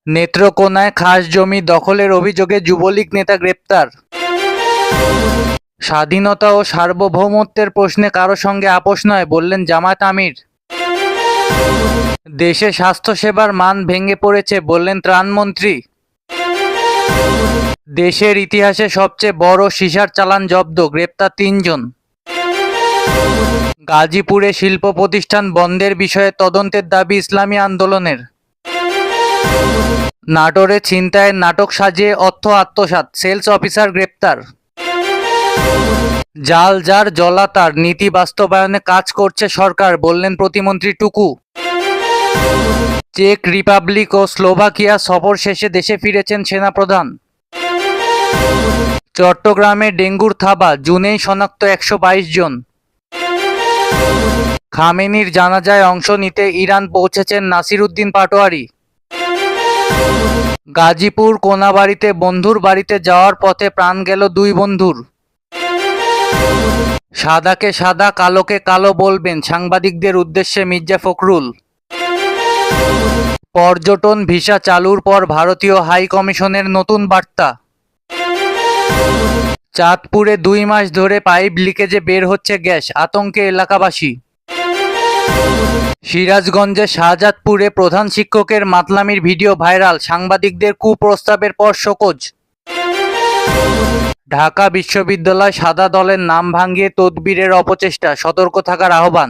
নেত্রকোনায় খাস জমি দখলের অভিযোগে যুবলীগ নেতা গ্রেপ্তার। স্বাধীনতা ও সার্বভৌমত্বের প্রশ্নে কারো সঙ্গে আপোষ নয় বললেন জামায়াত আমির। দেশে স্বাস্থ্যসেবার মান ভেঙে পড়েছে বললেন ত্রাণমন্ত্রী। দেশের ইতিহাসে সবচেয়ে বড় সিসার চালান জব্দ, গ্রেপ্তার ৩ জন। গাজীপুরে শিল্প প্রতিষ্ঠান বন্ধের বিষয়ে তদন্তের দাবি ইসলামী আন্দোলনের। নাটোরে ছিনতাইয়ের নাটক সাজিয়ে অর্থ আত্মসাৎ, সেলস অফিসার গ্রেপ্তার। জাল জার জলা তার নীতি বাস্তবায়নে কাজ করছে সরকার বললেন প্রতিমন্ত্রী টুকু। চেক রিপাবলিক ও স্লোভাকিয়া সফর শেষে দেশে ফিরেছেন সেনাপ্রধান। চট্টগ্রামে ডেঙ্গুর থাবা, জুনেই শনাক্ত ১২২ জন। খামেনির জানাজায় অংশ নিতে ইরান পৌঁছেছেন নাসির উদ্দিন পাটোয়ারি। গাজীপুর কোনাবাড়িতে বন্ধুর বাড়িতে যাওয়ার পথে প্রাণ গেল ২ বন্ধুর। সাদাকে সাদা কালোকে কালো বলবেন সাংবাদিকদের উদ্দেশ্যে মির্জা ফখরুল। পর্যটন ভিসা চালুর পর ভারতীয় হাই কমিশনের নতুন বার্তা। চাঁদপুরে ২ মাস ধরে পাইপ লিকেজে বের হচ্ছে গ্যাস, আতঙ্কে এলাকাবাসী। সিরাজগঞ্জে শাহজাদপুরে প্রধান শিক্ষকের মাতলামির ভিডিও ভাইরাল, সাংবাদিকদের কুপ্রস্তাবের পর শোকজ। ঢাকা বিশ্ববিদ্যালয় সাদা দলের নাম ভাঙিয়ে তদবিরের অপচেষ্টা, সতর্ক থাকার আহ্বান।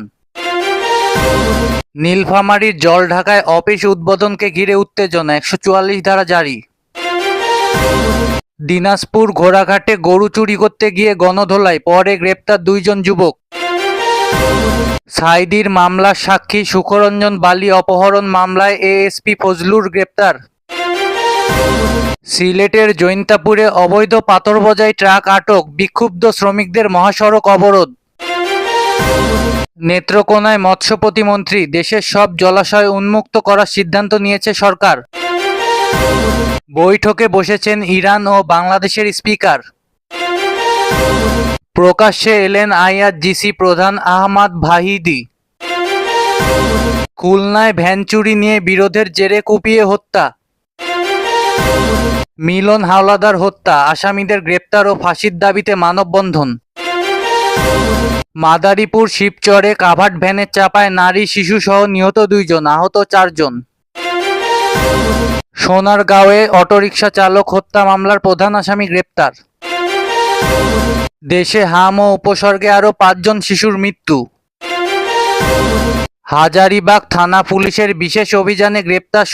নীলফামারীর জলঢাকায় অফিস উদ্বোধনকে ঘিরে উত্তেজনা, ১৪৪ ধারা জারি। দিনাজপুর ঘোড়াঘাটে গরু চুরি করতে গিয়ে গণধোলাই, পরে গ্রেপ্তার ২ জন যুবক। সাইদির মামলার সাক্ষী সুখরঞ্জন বালি অপহরণ মামলায় এএসপি ফজলুর গ্রেপ্তার। সিলেটের জৈন্তাপুরে অবৈধ পাথরবোঝাই ট্রাক আটক, বিক্ষুব্ধ শ্রমিকদের মহাসড়ক অবরোধ। নেত্রকোনায় মৎস্য প্রতিমন্ত্রী, দেশের সব জলাশয় উন্মুক্ত করার সিদ্ধান্ত নিয়েছে সরকার। বৈঠকে বসেছেন ইরান ও বাংলাদেশের স্পিকার। প্রকাশ্যে এলেন আইআরজিসি প্রধান আহমাদ ভাহিদি। খুলনায় ভ্যান চুরি নিয়ে বিরোধের জেরে কুপিয়ে হত্যা। মিলন হাওলাদার হত্যা, আসামিদের গ্রেপ্তার ও ফাঁসির দাবিতে মানববন্ধন। মাদারীপুর শিবচরে কাভার্ড ভ্যানের চাপায় নারী শিশুসহ নিহত ২ জন, আহত ৪ জন। সোনারগাঁওয়ে অটোরিকশা চালক হত্যা মামলার প্রধান আসামি গ্রেপ্তার। দেশে হাম ও উপসর্গে আরও ৫ জন শিশুর মৃত্যু। হাজারীবাগ থানা পুলিশের বিশেষ অভিযানে গ্রেপ্তার